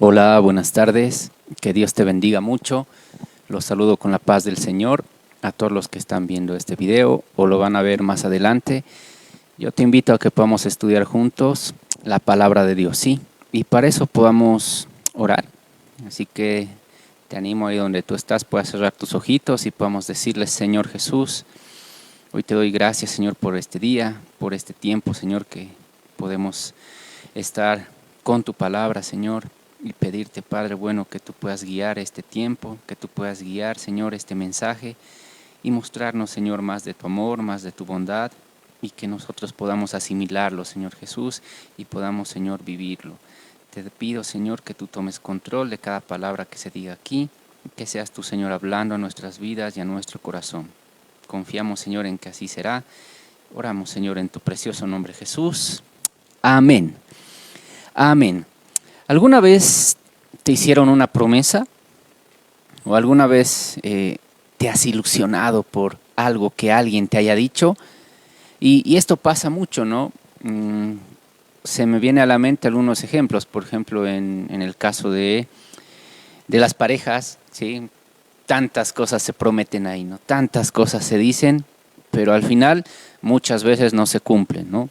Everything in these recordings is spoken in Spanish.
Hola, buenas tardes. Que Dios te bendiga mucho. Los saludo con la paz del Señor. A todos los que están viendo este video o lo van a ver más adelante, yo te invito a que podamos estudiar juntos la palabra de Dios, ¿sí? Y para eso podamos orar. Así que te animo ahí donde tú estás, puedas cerrar tus ojitos y podamos decirle: Señor Jesús, hoy te doy gracias, Señor, por este día, por este tiempo, Señor, que podemos estar con tu palabra, Señor, y pedirte, Padre bueno, que tú puedas guiar este tiempo, que tú puedas guiar, Señor, este mensaje y mostrarnos, Señor, más de tu amor, más de tu bondad, y que nosotros podamos asimilarlo, Señor Jesús, y podamos, Señor, vivirlo. Te pido, Señor, que tú tomes control de cada palabra que se diga aquí, que seas tú, Señor, hablando a nuestras vidas y a nuestro corazón. Confiamos, Señor, en que así será. Oramos, Señor, en tu precioso nombre, Jesús. Amén. Amén. ¿Alguna vez te hicieron una promesa? ¿O alguna vez te has ilusionado por algo que alguien te haya dicho? Y esto pasa mucho, ¿no? Se me viene a la mente algunos ejemplos. Por ejemplo, en el caso de las parejas, ¿sí? Tantas cosas se prometen ahí, ¿no? Tantas cosas se dicen, pero al final muchas veces no se cumplen, ¿no?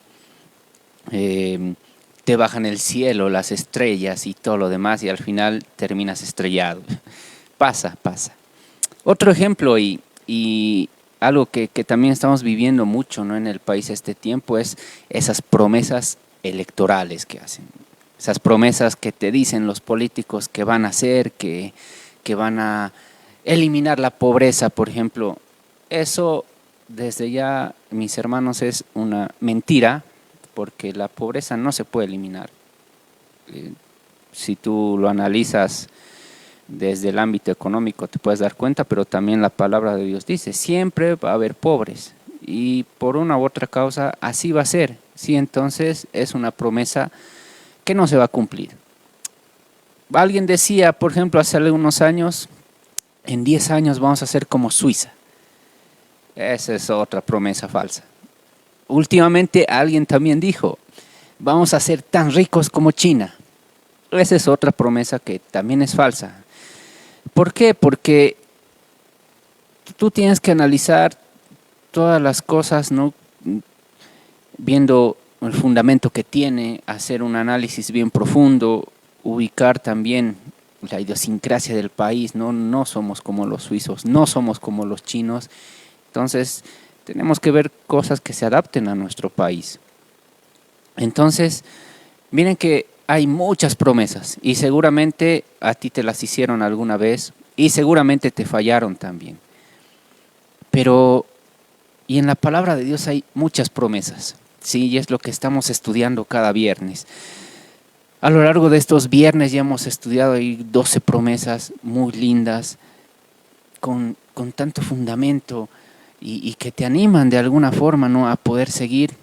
Te bajan el cielo, las estrellas y todo lo demás, y al final terminas estrellado. Pasa. Otro ejemplo y algo que también estamos viviendo mucho, ¿no?, en el país este tiempo, es esas promesas electorales que hacen. Esas promesas que te dicen los políticos que van a hacer, que van a eliminar la pobreza, por ejemplo. Eso, desde ya, mis hermanos, es una mentira, porque la pobreza no se puede eliminar. Si tú lo analizas desde el ámbito económico te puedes dar cuenta, pero también la palabra de Dios dice: siempre va a haber pobres, y por una u otra causa así va a ser. Sí, entonces es una promesa que no se va a cumplir. Alguien decía, por ejemplo, hace algunos años: en 10 años vamos a ser como Suiza. Esa es otra promesa falsa. Últimamente alguien también dijo: vamos a ser tan ricos como China. Esa es otra promesa que también es falsa. ¿Por qué? Porque tú tienes que analizar todas las cosas, ¿no?, viendo el fundamento que tiene, hacer un análisis bien profundo, ubicar también la idiosincrasia del país, ¿no? No somos como los suizos, no somos como los chinos. Entonces tenemos que ver cosas que se adapten a nuestro país. Entonces, miren que hay muchas promesas y seguramente a ti te las hicieron alguna vez y seguramente te fallaron también. Pero, y en la palabra de Dios hay muchas promesas, ¿sí? Y es lo que estamos estudiando cada viernes. A lo largo de estos viernes ya hemos estudiado ahí 12 promesas muy lindas, con tanto fundamento y que te animan de alguna forma, ¿no?, a poder seguir.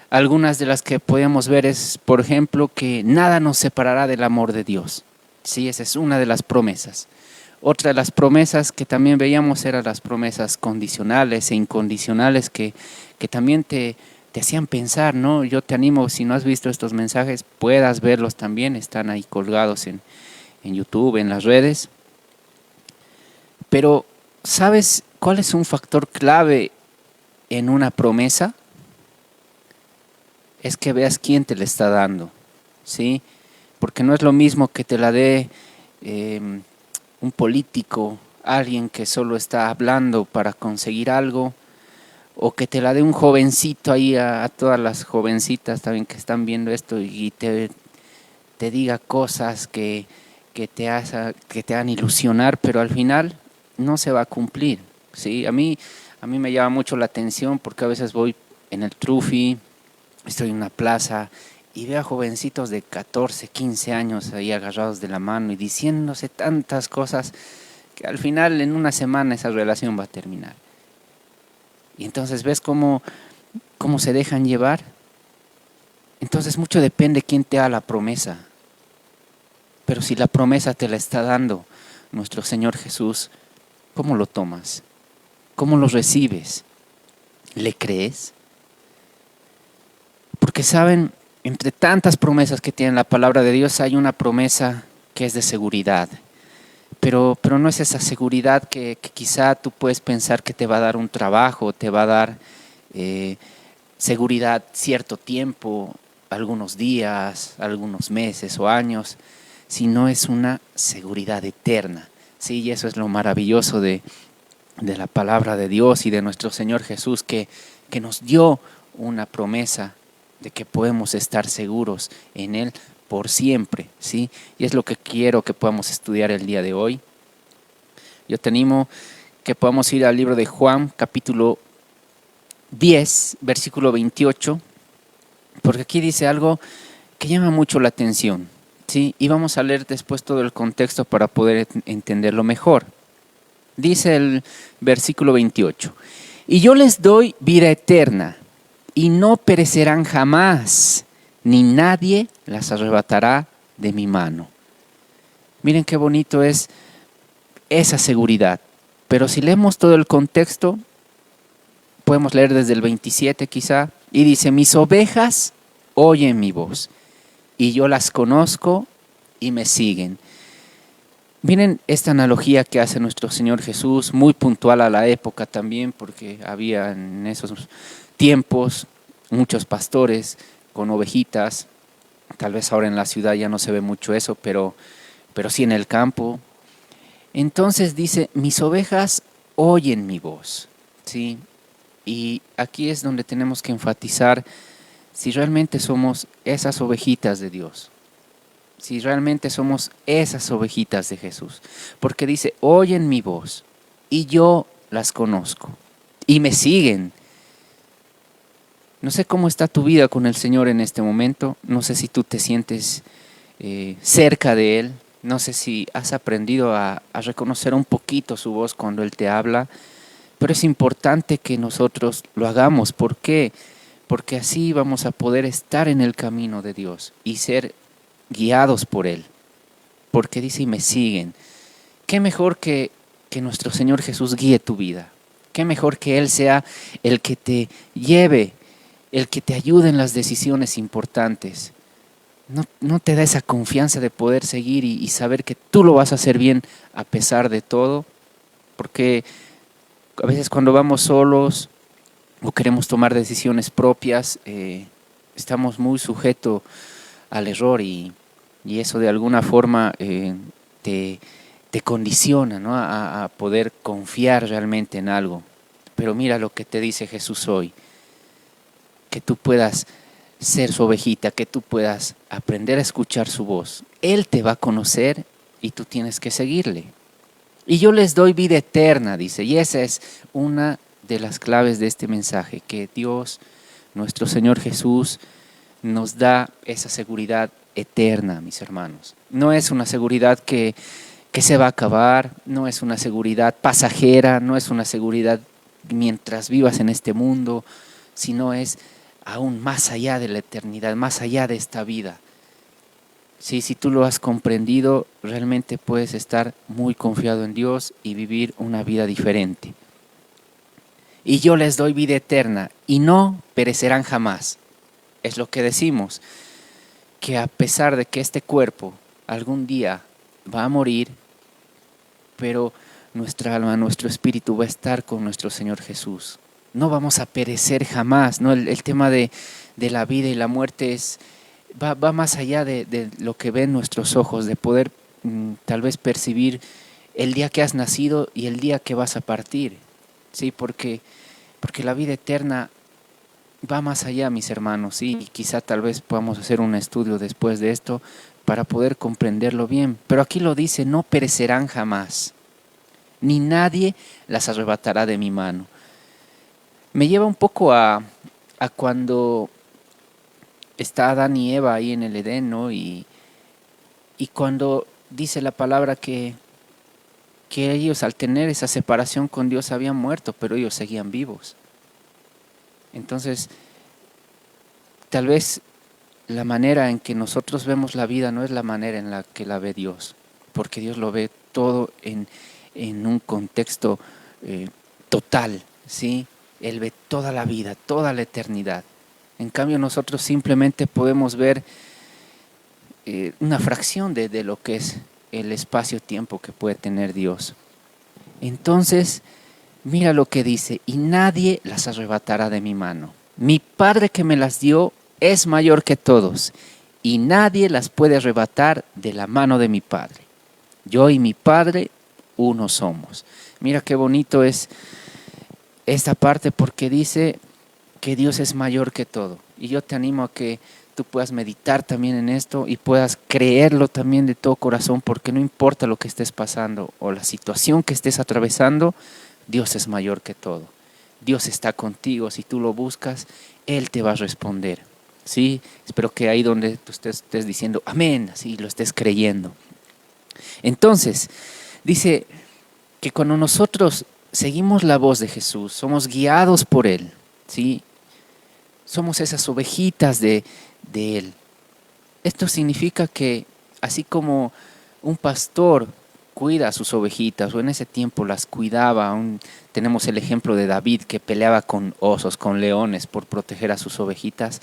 Algunas de las que podemos ver es, por ejemplo, que nada nos separará del amor de Dios. Sí, esa es una de las promesas. Otra de las promesas que también veíamos eran las promesas condicionales e incondicionales que también te hacían pensar, ¿no? Yo te animo, si no has visto estos mensajes, puedas verlos también. Están ahí colgados en YouTube, en las redes. Pero, ¿sabes cuál es un factor clave en una promesa? Es que veas quién te la está dando, ¿sí? Porque no es lo mismo que te la dé un político, alguien que solo está hablando para conseguir algo, o que te la dé un jovencito ahí, a todas las jovencitas también que están viendo esto, y te diga cosas que te hagan ilusionar, pero al final no se va a cumplir, ¿sí? A mí me llama mucho la atención, porque a veces voy en el Trufi, estoy en una plaza y veo a jovencitos de 14, 15 años ahí agarrados de la mano y diciéndose tantas cosas que al final en una semana esa relación va a terminar. Y entonces ves cómo se dejan llevar. Entonces mucho depende quién te da la promesa. Pero si la promesa te la está dando nuestro Señor Jesús, ¿cómo lo tomas? ¿Cómo lo recibes? ¿Le crees? Porque saben, entre tantas promesas que tiene la palabra de Dios, hay una promesa que es de seguridad. Pero no es esa seguridad que quizá tú puedes pensar que te va a dar un trabajo, te va a dar seguridad cierto tiempo, algunos días, algunos meses o años, sino es una seguridad eterna. Sí, y eso es lo maravilloso de la palabra de Dios y de nuestro Señor Jesús, que nos dio una promesa de que podemos estar seguros en Él por siempre, ¿sí? Y es lo que quiero que podamos estudiar el día de hoy. Yo te animo que podamos ir al libro de Juan, capítulo 10, versículo 28, porque aquí dice algo que llama mucho la atención, ¿sí? Y vamos a leer después todo el contexto para poder entenderlo mejor. Dice el versículo 28, y yo les doy vida eterna, y no perecerán jamás, ni nadie las arrebatará de mi mano. Miren qué bonito es esa seguridad. Pero si leemos todo el contexto, podemos leer desde el 27 quizá, y dice, mis ovejas oyen mi voz, y yo las conozco y me siguen. Miren esta analogía que hace nuestro Señor Jesús, muy puntual a la época también, porque había en esos tiempos muchos pastores con ovejitas. Tal vez ahora en la ciudad ya no se ve mucho eso, pero sí en el campo. Entonces dice, mis ovejas oyen mi voz, ¿sí? Y aquí es donde tenemos que enfatizar si realmente somos esas ovejitas de Dios, si realmente somos esas ovejitas de Jesús. Porque dice, oyen mi voz y yo las conozco y me siguen. No sé cómo está tu vida con el Señor en este momento, no sé si tú te sientes cerca de Él, no sé si has aprendido a reconocer un poquito su voz cuando Él te habla, pero es importante que nosotros lo hagamos. ¿Por qué? Porque así vamos a poder estar en el camino de Dios y ser guiados por Él. Porque dice, y me siguen. ¿Qué mejor que nuestro Señor Jesús guíe tu vida? ¿Qué mejor que Él sea el que te lleve, el que te ayude en las decisiones importantes? ¿No te da esa confianza de poder seguir y saber que tú lo vas a hacer bien a pesar de todo? Porque a veces cuando vamos solos o queremos tomar decisiones propias, estamos muy sujetos al error y eso de alguna forma te condiciona, ¿no? a poder confiar realmente en algo. Pero mira lo que te dice Jesús hoy, que tú puedas ser su ovejita, que tú puedas aprender a escuchar su voz. Él te va a conocer y tú tienes que seguirle. Y yo les doy vida eterna, dice, y esa es una de las claves de este mensaje, que Dios, nuestro Señor Jesús, nos da esa seguridad eterna, mis hermanos. No es una seguridad que se va a acabar, no es una seguridad pasajera, no es una seguridad mientras vivas en este mundo, sino es aún más allá de la eternidad, más allá de esta vida. Sí, si tú lo has comprendido, realmente puedes estar muy confiado en Dios y vivir una vida diferente. Y yo les doy vida eterna y no perecerán jamás. Es lo que decimos, que a pesar de que este cuerpo algún día va a morir, pero nuestra alma, nuestro espíritu va a estar con nuestro Señor Jesús. No vamos a perecer jamás, ¿no? El tema de la vida y la muerte va más allá de lo que ven nuestros ojos, de poder tal vez percibir el día que has nacido y el día que vas a partir, ¿sí? Porque la vida eterna va más allá, mis hermanos, ¿sí? Y quizá tal vez podamos hacer un estudio después de esto para poder comprenderlo bien. Pero aquí lo dice, no perecerán jamás, ni nadie las arrebatará de mi mano. Me lleva un poco a cuando está Adán y Eva ahí en el Edén, ¿no? Y cuando dice la palabra que ellos al tener esa separación con Dios habían muerto, pero ellos seguían vivos. Entonces, tal vez la manera en que nosotros vemos la vida no es la manera en la que la ve Dios, porque Dios lo ve todo en un contexto total, ¿sí? Él ve toda la vida, toda la eternidad. En cambio nosotros simplemente podemos ver una fracción de lo que es el espacio-tiempo que puede tener Dios. Entonces, mira lo que dice, y nadie las arrebatará de mi mano. Mi Padre que me las dio es mayor que todos, y nadie las puede arrebatar de la mano de mi Padre. Yo y mi Padre, uno somos. Mira qué bonito es esta parte porque dice que Dios es mayor que todo. Y yo te animo a que tú puedas meditar también en esto y puedas creerlo también de todo corazón, porque no importa lo que estés pasando o la situación que estés atravesando, Dios es mayor que todo. Dios está contigo, si tú lo buscas, Él te va a responder. ¿Sí? Espero que ahí donde tú estés diciendo amén, así lo estés creyendo. Entonces, dice que cuando nosotros seguimos la voz de Jesús, somos guiados por Él, ¿sí? Somos esas ovejitas de Él. Esto significa que así como un pastor cuida a sus ovejitas, o en ese tiempo las cuidaba, tenemos el ejemplo de David que peleaba con osos, con leones por proteger a sus ovejitas,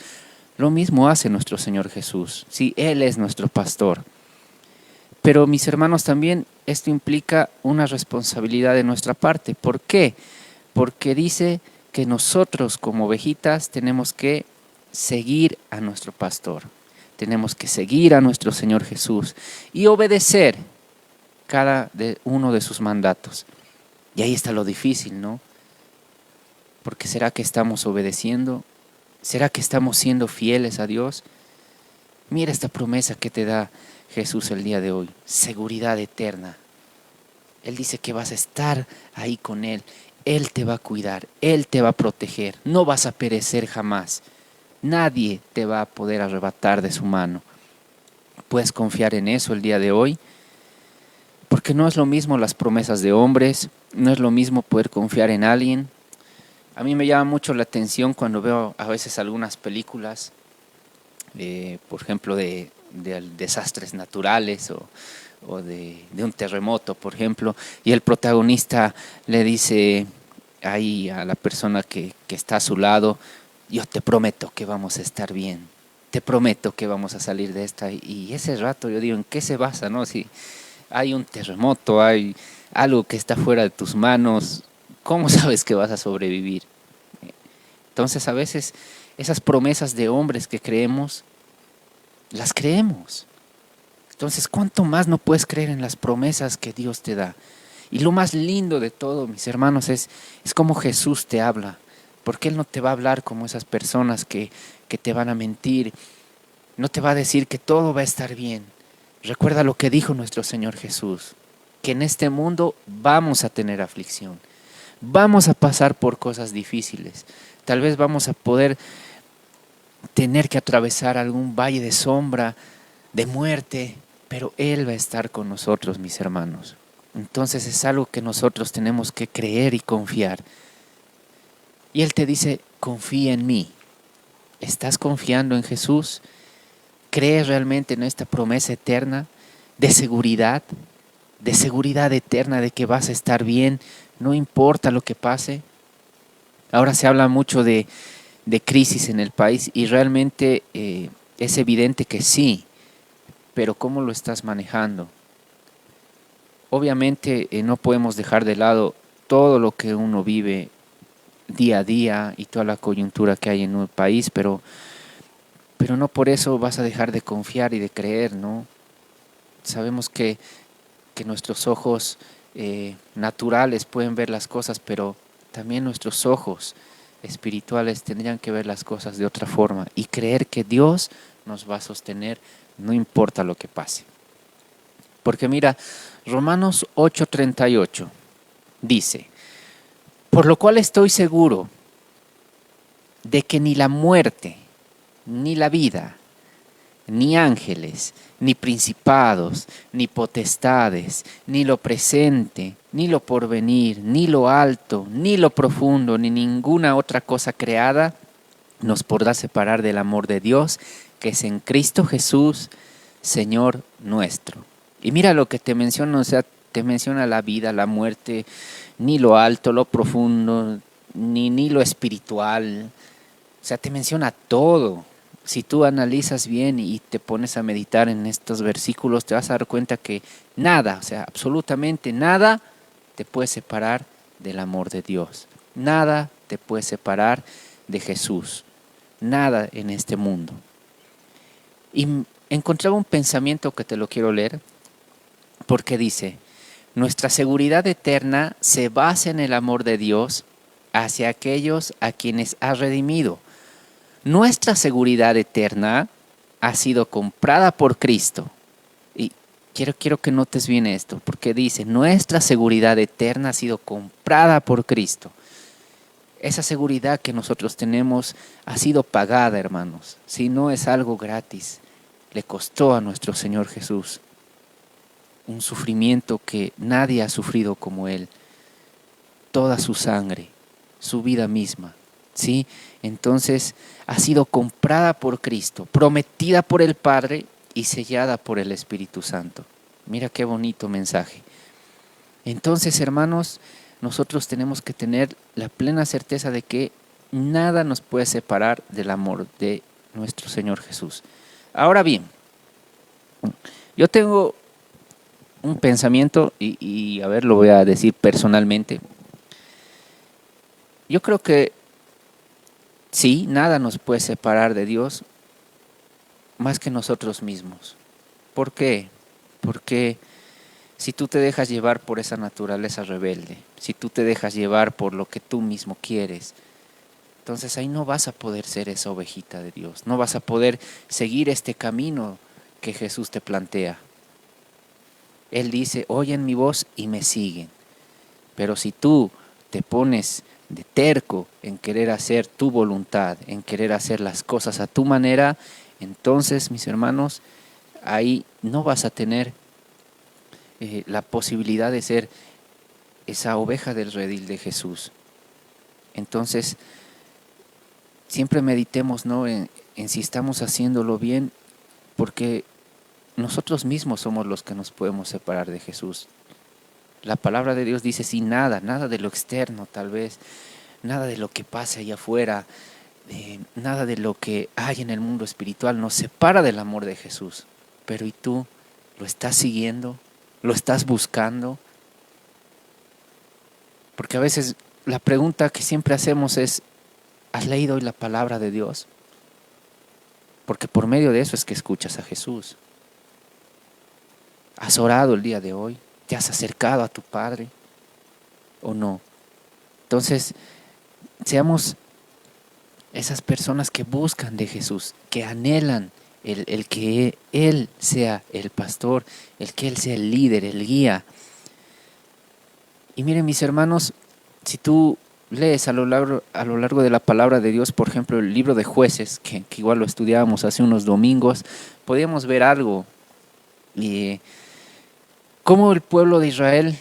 lo mismo hace nuestro Señor Jesús, sí, Él es nuestro pastor. Pero mis hermanos, también esto implica una responsabilidad de nuestra parte. ¿Por qué? Porque dice que nosotros como ovejitas tenemos que seguir a nuestro pastor. Tenemos que seguir a nuestro Señor Jesús y obedecer cada uno de sus mandatos. Y ahí está lo difícil, ¿no? Porque ¿será que estamos obedeciendo? ¿Será que estamos siendo fieles a Dios? Mira esta promesa que te da Jesús el día de hoy, seguridad eterna. Él dice que vas a estar ahí con Él, Él te va a cuidar, Él te va a proteger, no vas a perecer jamás, nadie te va a poder arrebatar de su mano. Puedes confiar en eso el día de hoy, porque no es lo mismo las promesas de hombres, no es lo mismo poder confiar en alguien. A mí me llama mucho la atención cuando veo a veces algunas películas, por ejemplo, de desastres naturales o de un terremoto, por ejemplo, y el protagonista le dice ahí a la persona que está a su lado, yo te prometo que vamos a estar bien, te prometo que vamos a salir de esta. Y ese rato yo digo, ¿en qué se basa, no? Si hay un terremoto, hay algo que está fuera de tus manos, ¿cómo sabes que vas a sobrevivir? Entonces a veces esas promesas de hombres que creemos, las creemos. Entonces, ¿cuánto más no puedes creer en las promesas que Dios te da? Y lo más lindo de todo, mis hermanos, es cómo Jesús te habla. Porque Él no te va a hablar como esas personas que te van a mentir. No te va a decir que todo va a estar bien. Recuerda lo que dijo nuestro Señor Jesús, que en este mundo vamos a tener aflicción. Vamos a pasar por cosas difíciles. Tal vez vamos a poder tener que atravesar algún valle de sombra, de muerte, pero Él va a estar con nosotros, mis hermanos. Entonces es algo que nosotros tenemos que creer y confiar. Y Él te dice, confía en mí. ¿Estás confiando en Jesús? ¿Crees realmente en esta promesa eterna de seguridad eterna de que vas a estar bien, no importa lo que pase? Ahora se habla mucho de crisis en el país y realmente es evidente que sí, pero ¿cómo lo estás manejando? Obviamente no podemos dejar de lado todo lo que uno vive día a día y toda la coyuntura que hay en un país, pero no por eso vas a dejar de confiar y de creer, ¿no? Sabemos que nuestros ojos naturales pueden ver las cosas, pero también nuestros ojos espirituales tendrían que ver las cosas de otra forma y creer que Dios nos va a sostener, no importa lo que pase. Porque mira, Romanos 8:38 dice, por lo cual estoy seguro de que ni la muerte, ni la vida, ni ángeles, ni principados, ni potestades, ni lo presente, ni lo porvenir, ni lo alto, ni lo profundo, ni ninguna otra cosa creada nos podrá separar del amor de Dios que es en Cristo Jesús, Señor nuestro. Y mira lo que te menciona, o sea, te menciona la vida, la muerte, ni lo alto, lo profundo, ni lo espiritual. O sea, te menciona todo. si tú analizas bien y te pones a meditar en estos versículos, te vas a dar cuenta que nada, o sea, absolutamente nada te puede separar del amor de Dios. Nada te puede separar de Jesús. Nada en este mundo. Y encontraba un pensamiento que te lo quiero leer, porque dice: nuestra seguridad eterna se basa en el amor de Dios hacia aquellos a quienes ha redimido. Nuestra seguridad eterna ha sido comprada por Cristo. Y quiero que notes bien esto, porque dice: nuestra seguridad eterna ha sido comprada por Cristo. Esa seguridad que nosotros tenemos ha sido pagada, hermanos. Si no es algo gratis, le costó a nuestro Señor Jesús un sufrimiento que nadie ha sufrido como Él. Toda su sangre, su vida misma, ¿sí? Entonces ha sido comprada por Cristo, prometida por el Padre y sellada por el Espíritu Santo. Mira qué bonito mensaje. Entonces, hermanos, nosotros tenemos que tener la plena certeza de que nada nos puede separar del amor de nuestro Señor Jesús. Ahora bien, yo tengo un pensamiento y a ver, lo voy a decir personalmente. Yo creo que sí, nada nos puede separar de Dios más que nosotros mismos. ¿Por qué? Porque si tú te dejas llevar por esa naturaleza rebelde, si tú te dejas llevar por lo que tú mismo quieres, entonces ahí no vas a poder ser esa ovejita de Dios, no vas a poder seguir este camino que Jesús te plantea. Él dice: oyen mi voz y me siguen. Pero si tú te pones de terco en querer hacer tu voluntad, en querer hacer las cosas a tu manera, entonces, mis hermanos, ahí no vas a tener la posibilidad de ser esa oveja del redil de Jesús. Entonces, siempre meditemos, ¿no?, en si estamos haciéndolo bien, porque nosotros mismos somos los que nos podemos separar de Jesús. La palabra de Dios dice: sí, nada de lo externo tal vez, nada de lo que pase allá afuera, nada de lo que hay en el mundo espiritual nos separa del amor de Jesús. Pero ¿y tú lo estás siguiendo? ¿Lo estás buscando? Porque a veces la pregunta que siempre hacemos es: ¿has leído hoy la palabra de Dios? Porque por medio de eso es que escuchas a Jesús. ¿Has orado el día de hoy? ¿Te has acercado a tu Padre o no? Entonces, seamos esas personas que buscan de Jesús, que anhelan el que Él sea el pastor, el que Él sea el líder, el guía. Y miren, mis hermanos, si tú lees a lo largo de la palabra de Dios, por ejemplo, el libro de Jueces, que igual lo estudiábamos hace unos domingos, podíamos ver algo. Cómo el pueblo de Israel,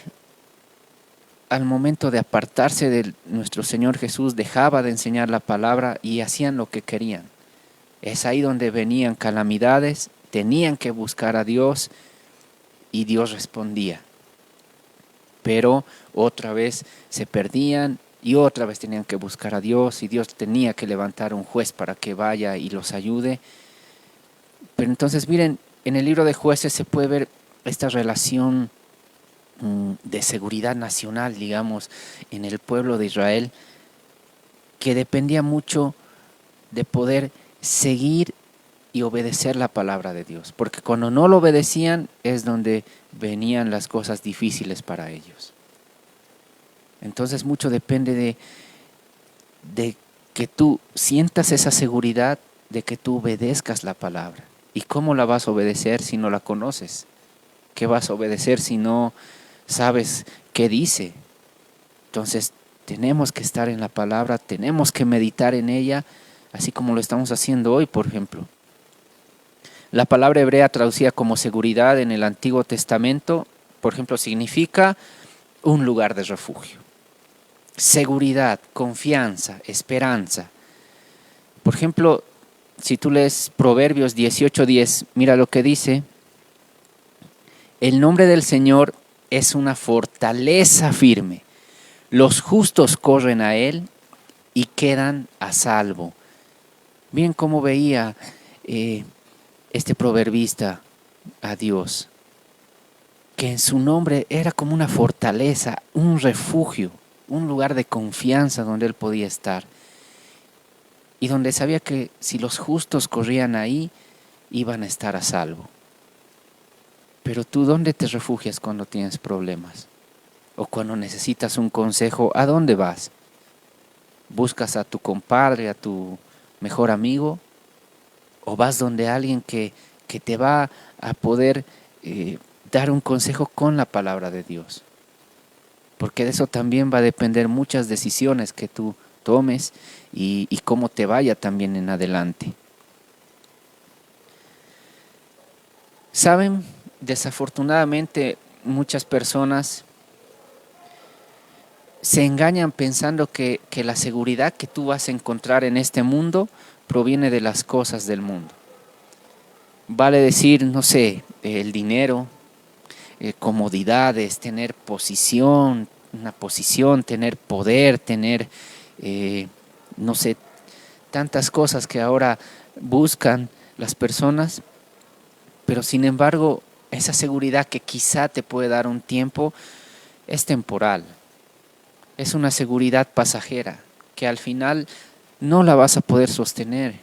al momento de apartarse de nuestro Señor Jesús, dejaba de enseñar la palabra y hacían lo que querían. Es ahí donde venían calamidades, tenían que buscar a Dios y Dios respondía. Pero otra vez se perdían y otra vez tenían que buscar a Dios y Dios tenía que levantar un juez para que vaya y los ayude. Pero entonces miren, en el libro de Jueces se puede ver esta relación de seguridad nacional, digamos, en el pueblo de Israel, que dependía mucho de poder seguir y obedecer la palabra de Dios, porque cuando no lo obedecían es donde venían las cosas difíciles para ellos. Entonces mucho depende de que tú sientas esa seguridad de que tú obedezcas la palabra. ¿Y cómo la vas a obedecer si no la conoces? ¿Qué vas a obedecer si no sabes qué dice? Entonces tenemos que estar en la palabra, tenemos que meditar en ella, así como lo estamos haciendo hoy, por ejemplo. La palabra hebrea traducida como seguridad en el Antiguo Testamento, por ejemplo, significa un lugar de refugio. Seguridad, confianza, esperanza. Por ejemplo, si tú lees Proverbios 18:10, mira lo que dice: el nombre del Señor es una fortaleza firme. Los justos corren a Él y quedan a salvo. Miren cómo veía este proverbista a Dios, que en su nombre era como una fortaleza, un refugio, un lugar de confianza donde él podía estar y donde sabía que si los justos corrían ahí, iban a estar a salvo. Pero tú, ¿dónde te refugias cuando tienes problemas? O cuando necesitas un consejo, ¿a dónde vas? ¿Buscas a tu compadre, a tu mejor amigo? ¿O vas donde alguien que te va a poder dar un consejo con la palabra de Dios? Porque de eso también va a depender muchas decisiones que tú tomes y cómo te vaya también en adelante. Saben, desafortunadamente muchas personas se engañan pensando que la seguridad que tú vas a encontrar en este mundo proviene de las cosas del mundo. Vale decir, no sé, el dinero, comodidades, tener posición, una posición, tener poder, tener, no sé, tantas cosas que ahora buscan las personas, pero sin embargo, esa seguridad que quizá te puede dar un tiempo es temporal, es una seguridad pasajera que al final no la vas a poder sostener.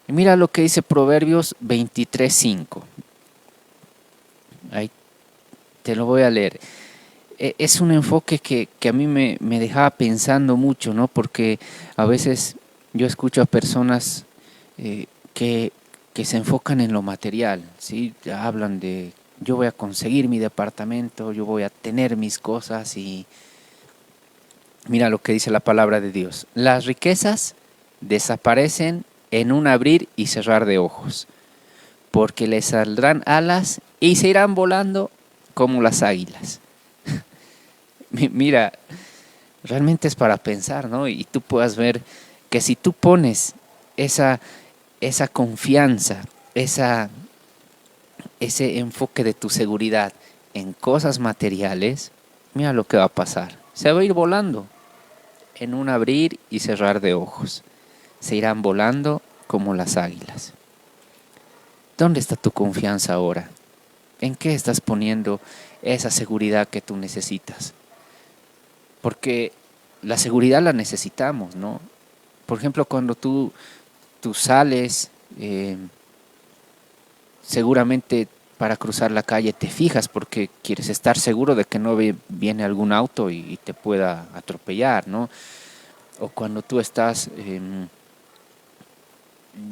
Y mira lo que dice Proverbios 23:5. Ahí te lo voy a leer. Es un enfoque que a mí me dejaba pensando mucho, ¿no? Porque a veces yo escucho a personas eh, que, que se enfocan en lo material, ¿sí? Hablan de, yo voy a conseguir mi departamento, yo voy a tener mis cosas y mira lo que dice la palabra de Dios. Las riquezas desaparecen en un abrir y cerrar de ojos, porque les saldrán alas y se irán volando como las águilas. Mira, realmente es para pensar, ¿no? Y tú puedas ver que si tú pones esa, esa confianza, ese enfoque de tu seguridad en cosas materiales, mira lo que va a pasar. Se va a ir volando en un abrir y cerrar de ojos. Se irán volando como las águilas. ¿Dónde está tu confianza ahora? ¿En qué estás poniendo esa seguridad que tú necesitas? Porque la seguridad la necesitamos, ¿no? Por ejemplo, cuando tú sales, seguramente para cruzar la calle te fijas porque quieres estar seguro de que no viene algún auto y te pueda atropellar, ¿no? O cuando tú estás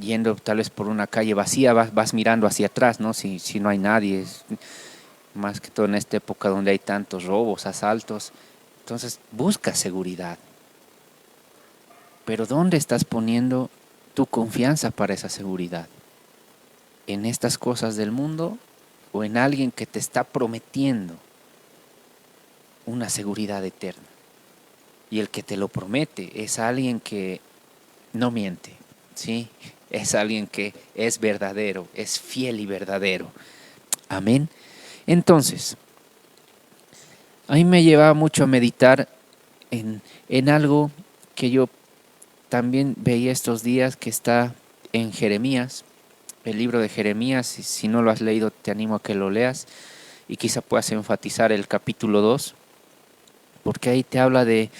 yendo tal vez por una calle vacía, vas mirando hacia atrás, ¿no? Si no hay nadie, más que todo en esta época donde hay tantos robos, asaltos, entonces busca seguridad. Pero ¿dónde estás poniendo tu confianza para esa seguridad? ¿En estas cosas del mundo o en alguien que te está prometiendo una seguridad eterna? Y el que te lo promete es alguien que no miente, ¿sí? Es alguien que es verdadero, es fiel y verdadero. Amén. Entonces, a mí me llevaba mucho a meditar en algo que yo también veía estos días que está en Jeremías, el libro de Jeremías. Si no lo has leído, te animo a que lo leas y quizá puedas enfatizar el capítulo 2, porque ahí te habla de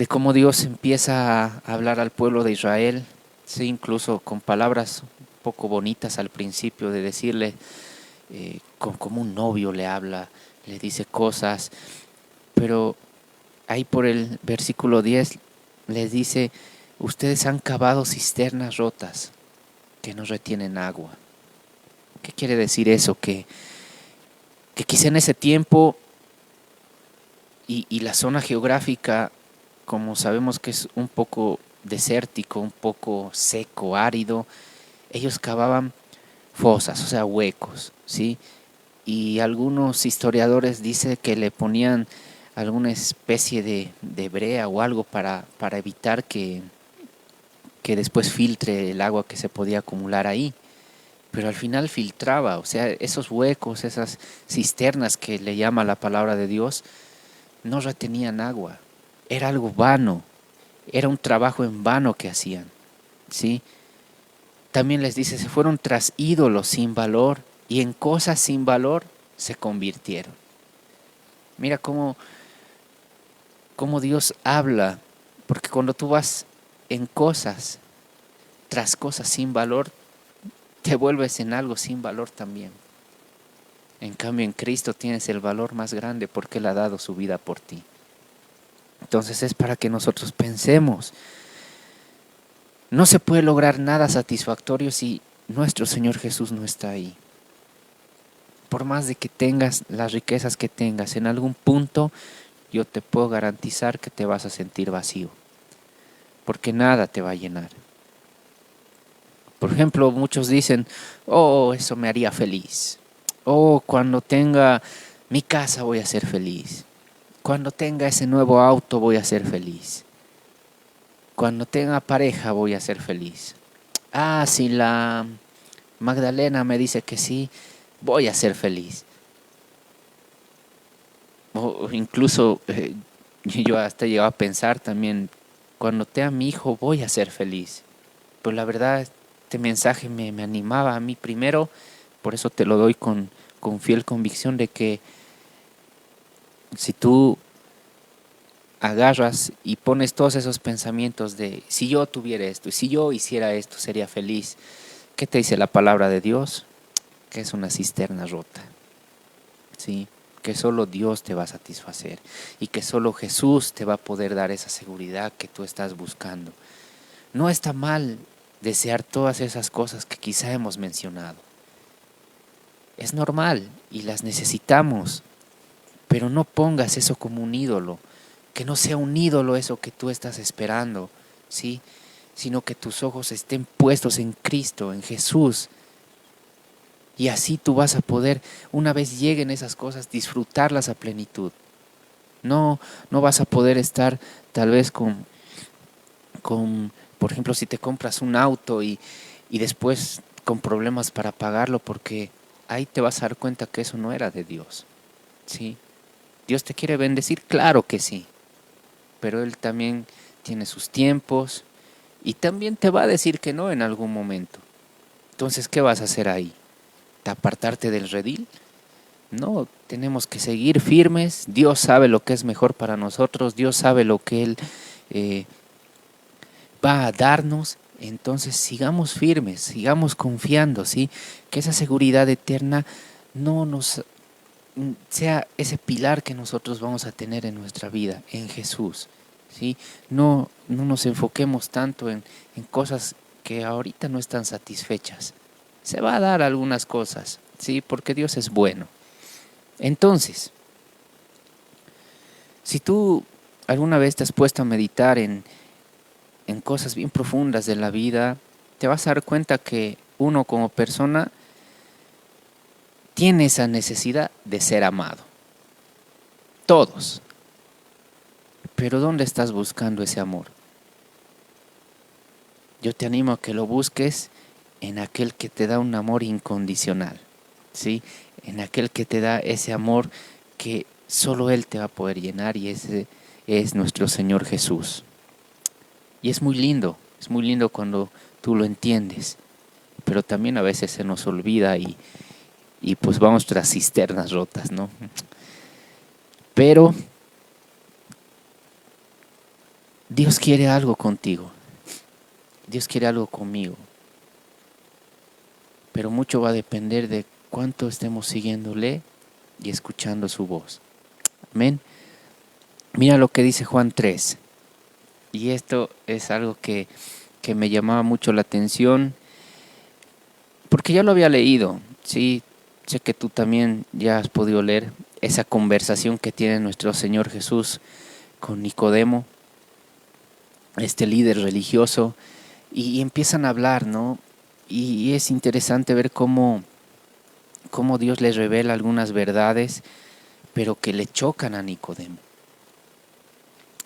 cómo Dios empieza a hablar al pueblo de Israel, sí, incluso con palabras un poco bonitas al principio, de decirle, como un novio le habla, le dice cosas, pero ahí por el versículo 10 les dice, ustedes han cavado cisternas rotas que no retienen agua. ¿Qué quiere decir eso? Que quizá en ese tiempo y la zona geográfica, como sabemos que es un poco desértico, un poco seco, árido, ellos cavaban fosas, o sea, huecos, ¿sí? Y algunos historiadores dicen que le ponían alguna especie de brea o algo para evitar que después filtre el agua que se podía acumular ahí. Pero al final filtraba, o sea, esos huecos, esas cisternas que le llama la palabra de Dios, no retenían agua. Era algo vano, era un trabajo en vano que hacían, ¿sí? También les dice, se fueron tras ídolos sin valor y en cosas sin valor se convirtieron. Mira cómo Dios habla, porque cuando tú vas en cosas, tras cosas sin valor, te vuelves en algo sin valor también. En cambio, en Cristo tienes el valor más grande porque Él ha dado su vida por ti. Entonces es para que nosotros pensemos. No se puede lograr nada satisfactorio si nuestro Señor Jesús no está ahí. Por más de que tengas las riquezas que tengas, en algún punto yo te puedo garantizar que te vas a sentir vacío, porque nada te va a llenar. Por ejemplo, muchos dicen, oh, eso me haría feliz. Oh, cuando tenga mi casa voy a ser feliz. Cuando tenga ese nuevo auto voy a ser feliz. Cuando tenga pareja voy a ser feliz. Ah, si la Magdalena me dice que sí, voy a ser feliz. O incluso yo hasta llegaba a pensar también, cuando tenga mi hijo voy a ser feliz. Pues la verdad, este mensaje me animaba a mí primero, por eso te lo doy con fiel convicción de que si tú agarras y pones todos esos pensamientos de si yo tuviera esto y si yo hiciera esto sería feliz, ¿qué te dice la palabra de Dios? Que es una cisterna rota, ¿sí? Que solo Dios te va a satisfacer y que solo Jesús te va a poder dar esa seguridad que tú estás buscando. No está mal desear todas esas cosas que quizá hemos mencionado. Es normal y las necesitamos, pero no pongas eso como un ídolo, que no sea un ídolo eso que tú estás esperando, ¿sí? Sino que tus ojos estén puestos en Cristo, en Jesús. Y así tú vas a poder, una vez lleguen esas cosas, disfrutarlas a plenitud. No vas a poder estar tal vez por ejemplo, si te compras un auto y después con problemas para pagarlo, porque ahí te vas a dar cuenta que eso no era de Dios, ¿sí? ¿Dios te quiere bendecir? Claro que sí, pero Él también tiene sus tiempos y también te va a decir que no en algún momento. Entonces, ¿qué vas a hacer ahí? ¿Te apartarte del redil? No, tenemos que seguir firmes. Dios sabe lo que es mejor para nosotros, Dios sabe lo que Él va a darnos. Entonces sigamos firmes, sigamos confiando, ¿sí? Que esa seguridad eterna no nos sea ese pilar que nosotros vamos a tener en nuestra vida, en Jesús, ¿sí? No nos enfoquemos tanto en cosas que ahorita no están satisfechas. Se va a dar algunas cosas, ¿sí? Porque Dios es bueno. Entonces, si tú alguna vez te has puesto a meditar en cosas bien profundas de la vida, te vas a dar cuenta que uno como persona tiene esa necesidad de ser amado. Todos. Pero ¿dónde estás buscando ese amor? Yo te animo a que lo busques en aquel que te da un amor incondicional, ¿sí? En aquel que te da ese amor que solo Él te va a poder llenar, y ese es nuestro Señor Jesús. Y es muy lindo cuando tú lo entiendes, pero también a veces se nos olvida y pues vamos tras cisternas rotas, ¿no? Pero Dios quiere algo contigo, Dios quiere algo conmigo, pero mucho va a depender de cuánto estemos siguiéndole y escuchando su voz. Amén. Mira lo que dice Juan 3. Y esto es algo que me llamaba mucho la atención, porque ya lo había leído, sí, sé que tú también ya has podido leer esa conversación que tiene nuestro Señor Jesús con Nicodemo, este líder religioso, y empiezan a hablar, ¿no? Y es interesante ver cómo Dios les revela algunas verdades, pero que le chocan a Nicodemo.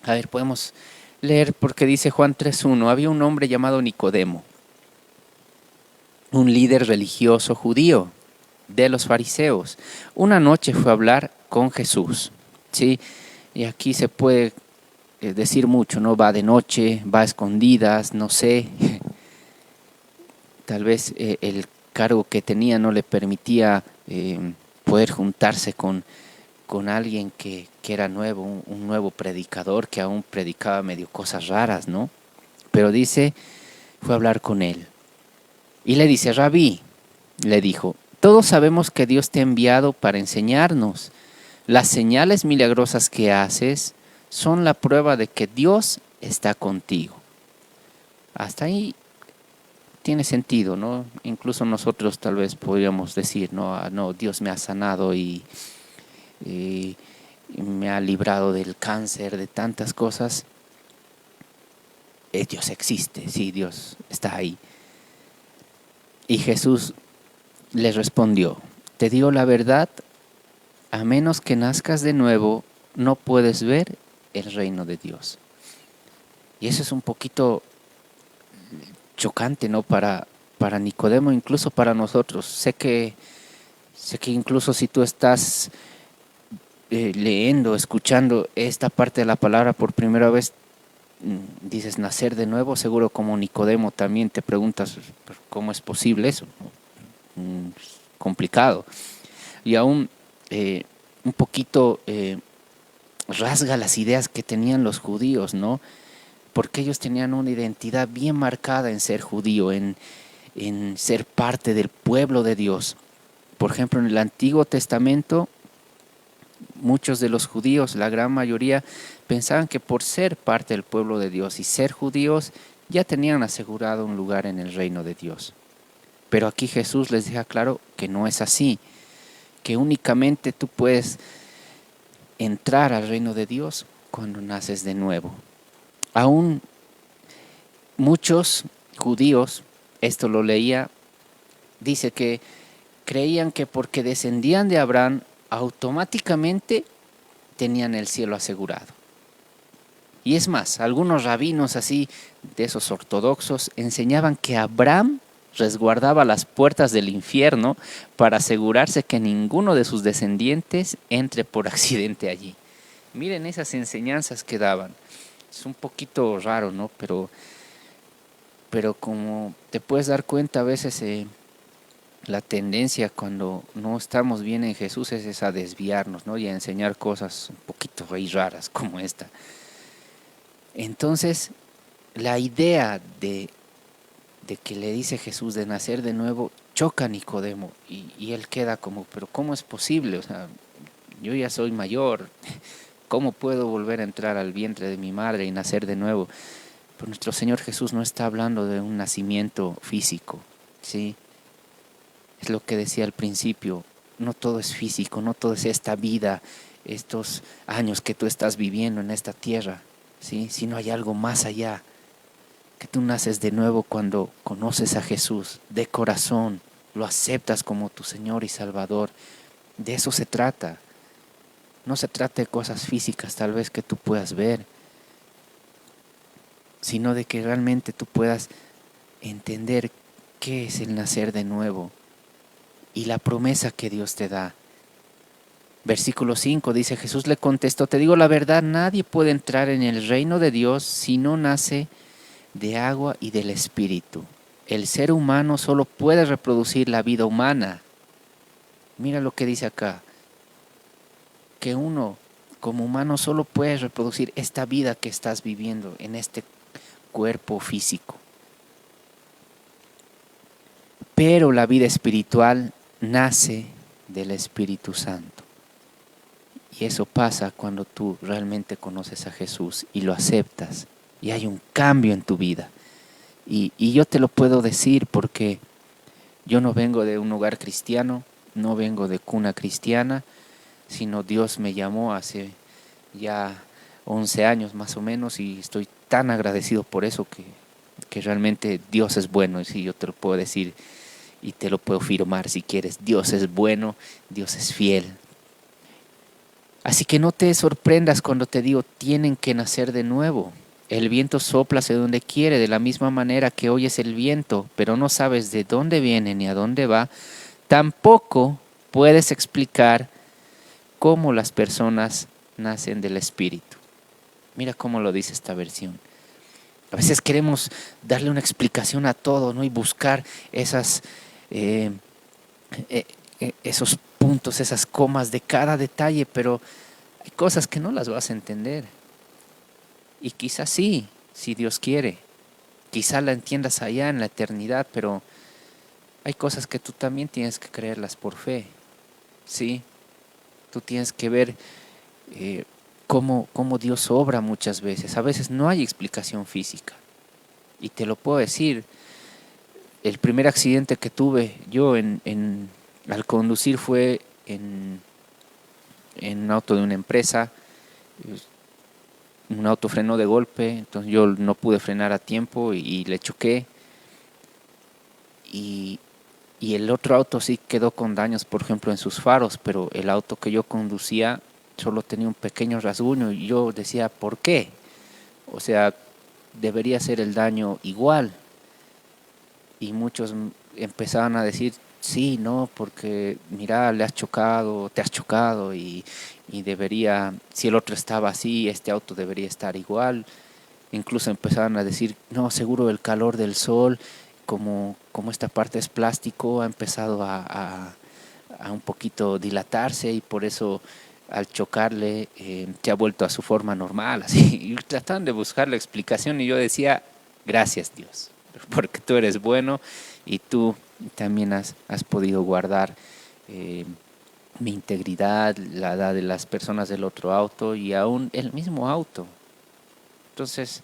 A ver, podemos leer porque dice Juan 3:1, había un hombre llamado Nicodemo, un líder religioso judío de los fariseos. Una noche fue a hablar con Jesús, ¿sí? Y aquí se puede decir mucho, ¿no? Va de noche, va a escondidas, no sé. tal vez el cargo que tenía no le permitía poder juntarse con alguien que era nuevo, un nuevo predicador que aún predicaba medio cosas raras, ¿no? Pero dice, fue a hablar con él. Y le dice, Rabí, le dijo, todos sabemos que Dios te ha enviado para enseñarnos. Las señales milagrosas que haces son la prueba de que Dios está contigo. Hasta ahí tiene sentido, ¿no? Incluso nosotros tal vez podríamos decir, no, no, Dios me ha sanado y me ha librado del cáncer, de tantas cosas. Dios existe, sí, Dios está ahí. Y Jesús le respondió, te digo la verdad, a menos que nazcas de nuevo, no puedes ver el reino de Dios. Y eso es un poquito chocante, ¿no? Para Nicodemo, incluso para nosotros. Sé que incluso si tú estás leyendo, escuchando esta parte de la palabra por primera vez, dices nacer de nuevo, seguro como Nicodemo también te preguntas, ¿cómo es posible eso? Complicado. Y aún un poquito rasga las ideas que tenían los judíos, ¿no? Porque ellos tenían una identidad bien marcada en ser judío, en ser parte del pueblo de Dios. Por ejemplo, en el Antiguo Testamento, muchos de los judíos, la gran mayoría, pensaban que por ser parte del pueblo de Dios y ser judíos, ya tenían asegurado un lugar en el reino de Dios. Pero aquí Jesús les deja claro que no es así, que únicamente tú puedes entrar al reino de Dios cuando naces de nuevo. Aún muchos judíos, esto lo leía, dice que creían que porque descendían de Abraham, automáticamente tenían el cielo asegurado. Y es más, algunos rabinos así, de esos ortodoxos, enseñaban que Abraham resguardaba las puertas del infierno para asegurarse que ninguno de sus descendientes entre por accidente allí. Miren esas enseñanzas que daban. Es un poquito raro, ¿no? Pero como te puedes dar cuenta, a veces la tendencia cuando no estamos bien en Jesús es a desviarnos, ¿no? Y a enseñar cosas un poquito ahí raras como esta. Entonces, la idea de que le dice Jesús de nacer de nuevo choca a Nicodemo y él queda como, pero ¿cómo es posible? O sea, yo ya soy mayor, ¿cómo puedo volver a entrar al vientre de mi madre y nacer de nuevo? Pero nuestro Señor Jesús no está hablando de un nacimiento físico, ¿sí? Es lo que decía al principio, no todo es físico, no todo es esta vida, estos años que tú estás viviendo en esta tierra, ¿sí? Sino hay algo más allá, que tú naces de nuevo cuando conoces a Jesús de corazón, lo aceptas como tu Señor y Salvador. De eso se trata. No se trata de cosas físicas tal vez que tú puedas ver, sino de que realmente tú puedas entender qué es el nacer de nuevo y la promesa que Dios te da. Versículo 5 dice, Jesús le contestó, te digo la verdad, nadie puede entrar en el reino de Dios si no nace de agua y del Espíritu. El ser humano solo puede reproducir la vida humana. Mira lo que dice acá, que uno como humano solo puede reproducir esta vida que estás viviendo en este cuerpo físico. Pero la vida espiritual nace del Espíritu Santo. Y eso pasa cuando tú realmente conoces a Jesús y lo aceptas y hay un cambio en tu vida. Y yo te lo puedo decir porque yo no vengo de un hogar cristiano, no vengo de cuna cristiana, sino Dios me llamó hace ya 11 años más o menos y estoy tan agradecido por eso que realmente Dios es bueno. Y sí, yo te lo puedo decir y te lo puedo firmar si quieres, Dios es bueno, Dios es fiel. Así que no te sorprendas cuando te digo, tienen que nacer de nuevo. El viento sopla hacia donde quiere, de la misma manera que oyes el viento, pero no sabes de dónde viene ni a dónde va, tampoco puedes explicar cómo las personas nacen del Espíritu. Mira cómo lo dice esta versión. A veces queremos darle una explicación a todo, ¿no? Y buscar esas, eh, esos puntos, esas comas de cada detalle, pero hay cosas que no las vas a entender. Y quizás sí, si Dios quiere. Quizás la entiendas allá en la eternidad, pero hay cosas que tú también tienes que creerlas por fe. ¿Sí? Tú tienes que ver cómo Dios obra muchas veces. A veces no hay explicación física. Y te lo puedo decir, el primer accidente que tuve yo al conducir fue en un auto de una empresa. Un auto frenó de golpe, entonces yo no pude frenar a tiempo y le choqué. Y, y el otro auto sí quedó con daños, por ejemplo, en sus faros, pero el auto que yo conducía solo tenía un pequeño rasguño y yo decía, ¿por qué? O sea, debería ser el daño igual. Y muchos empezaban a decir, sí, no, porque mira, le has chocado, te has chocado y debería, si el otro estaba así, este auto debería estar igual. Incluso empezaban a decir, no, seguro el calor del sol, como esta parte es plástico, ha empezado a un poquito dilatarse y por eso al chocarle se ha vuelto a su forma normal. Así. Y trataban de buscar la explicación y yo decía, gracias Dios, porque tú eres bueno y tú también has podido guardar eh, mi integridad, la edad de las personas del otro auto y aún el mismo auto. Entonces,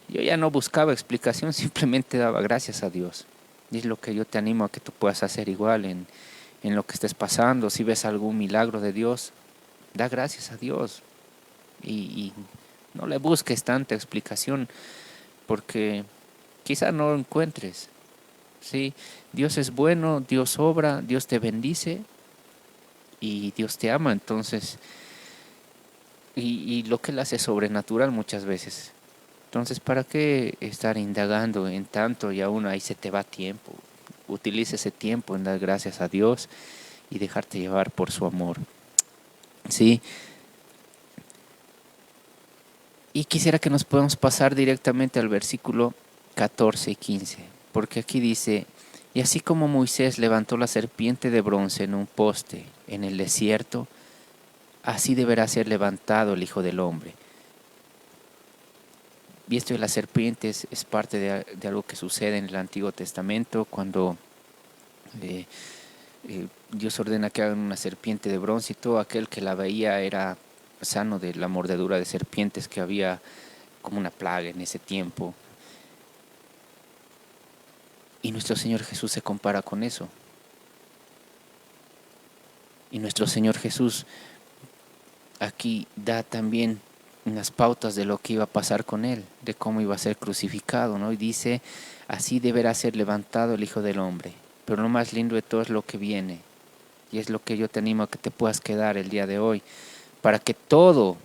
yo ya no buscaba explicación, simplemente daba gracias a Dios. Y es lo que yo te animo a que tú puedas hacer igual en lo que estés pasando. Si ves algún milagro de Dios, da gracias a Dios. Y no le busques tanta explicación porque quizá no lo encuentres. ¿Sí? Dios es bueno, Dios obra, Dios te bendice y Dios te ama. Entonces, y lo que Él hace es sobrenatural muchas veces. Entonces, ¿para qué estar indagando en tanto y aún ahí se te va tiempo? Utiliza ese tiempo en dar gracias a Dios y dejarte llevar por su amor. ¿Sí? Y quisiera que nos podamos pasar directamente al versículo 14 y 15, porque aquí dice, y así como Moisés levantó la serpiente de bronce en un poste en el desierto, así deberá ser levantado el Hijo del Hombre. Y esto de las serpientes es parte de algo que sucede en el Antiguo Testamento cuando Dios ordena que hagan una serpiente de bronce y todo aquel que la veía era sano de la mordedura de serpientes que había como una plaga en ese tiempo. Y nuestro Señor Jesús se compara con eso. Y nuestro Señor Jesús aquí da también unas pautas de lo que iba a pasar con Él, de cómo iba a ser crucificado, ¿no? Y dice, así deberá ser levantado el Hijo del Hombre. Pero lo más lindo de todo es lo que viene. Y es lo que yo te animo a que te puedas quedar el día de hoy, para que todo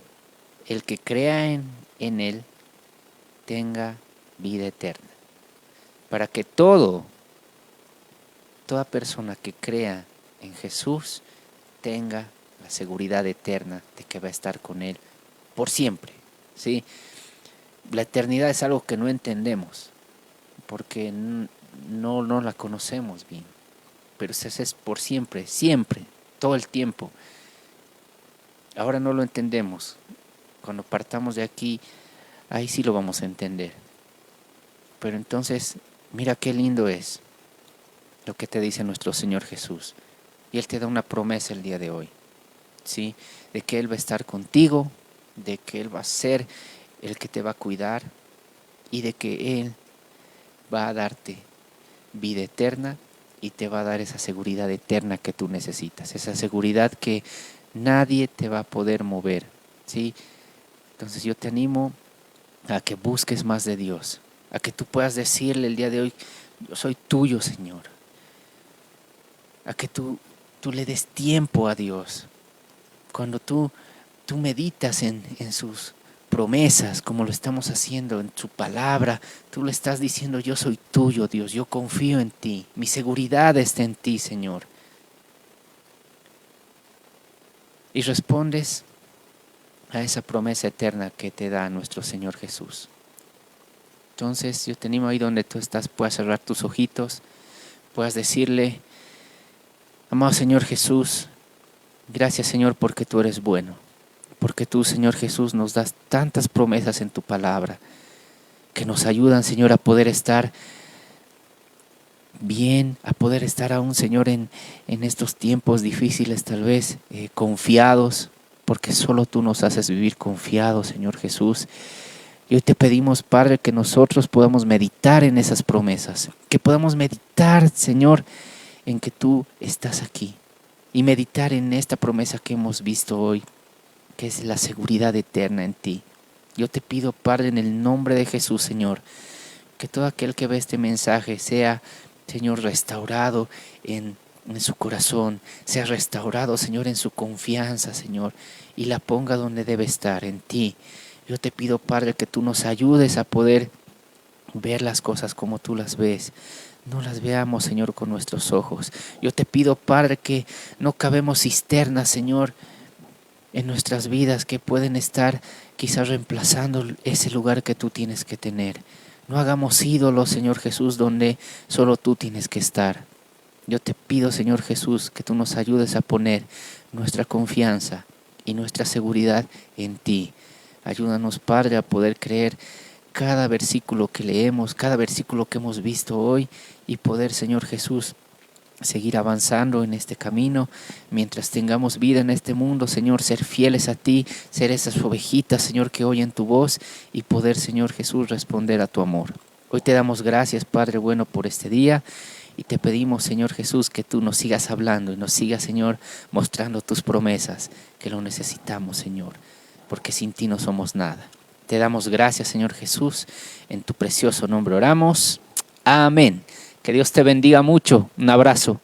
el que crea en Él tenga vida eterna. Para que toda persona que crea en Jesús tenga la seguridad eterna de que va a estar con Él por siempre. ¿Sí? La eternidad es algo que no entendemos, porque no la conocemos bien, pero eso es por siempre, siempre, todo el tiempo. Ahora no lo entendemos. Cuando partamos de aquí, ahí sí lo vamos a entender. Pero entonces, mira qué lindo es lo que te dice nuestro Señor Jesús. Y Él te da una promesa el día de hoy, ¿sí? De que Él va a estar contigo, de que Él va a ser el que te va a cuidar y de que Él va a darte vida eterna y te va a dar esa seguridad eterna que tú necesitas, esa seguridad que nadie te va a poder mover, ¿sí? Entonces yo te animo a que busques más de Dios, a que tú puedas decirle el día de hoy, yo soy tuyo, Señor. A que tú le des tiempo a Dios. Cuando tú meditas en sus promesas, como lo estamos haciendo en su palabra, tú le estás diciendo, yo soy tuyo, Dios, yo confío en ti, mi seguridad está en ti, Señor. Y respondes a esa promesa eterna que te da nuestro Señor Jesús. Entonces yo te animo ahí donde tú estás, puedas cerrar tus ojitos, puedas decirle: amado Señor Jesús, gracias Señor porque tú eres bueno, porque tú Señor Jesús nos das tantas promesas en tu palabra que nos ayudan Señor a poder estar bien, a poder estar aún Señor en estos tiempos difíciles tal vez, confiados, porque solo tú nos haces vivir confiados Señor Jesús. Y hoy te pedimos, Padre, que nosotros podamos meditar en esas promesas, que podamos meditar, Señor, en que tú estás aquí y meditar en esta promesa que hemos visto hoy, que es la seguridad eterna en ti. Yo te pido, Padre, en el nombre de Jesús, Señor, que todo aquel que ve este mensaje sea, Señor, restaurado en su corazón, sea restaurado, Señor, en su confianza, Señor, y la ponga donde debe estar, en ti. Yo te pido, Padre, que tú nos ayudes a poder ver las cosas como tú las ves. No las veamos, Señor, con nuestros ojos. Yo te pido, Padre, que no cavemos cisternas, Señor, en nuestras vidas que pueden estar quizás reemplazando ese lugar que tú tienes que tener. No hagamos ídolos, Señor Jesús, donde solo tú tienes que estar. Yo te pido, Señor Jesús, que tú nos ayudes a poner nuestra confianza y nuestra seguridad en ti. Ayúdanos, Padre, a poder creer cada versículo que leemos, cada versículo que hemos visto hoy y poder, Señor Jesús, seguir avanzando en este camino mientras tengamos vida en este mundo, Señor, ser fieles a ti, ser esas ovejitas, Señor, que oyen tu voz y poder, Señor Jesús, responder a tu amor. Hoy te damos gracias, Padre bueno, por este día y te pedimos, Señor Jesús, que tú nos sigas hablando y nos sigas, Señor, mostrando tus promesas, que lo necesitamos, Señor, porque sin ti no somos nada. Te damos gracias, Señor Jesús, en tu precioso nombre oramos. Amén. Que Dios te bendiga mucho. Un abrazo.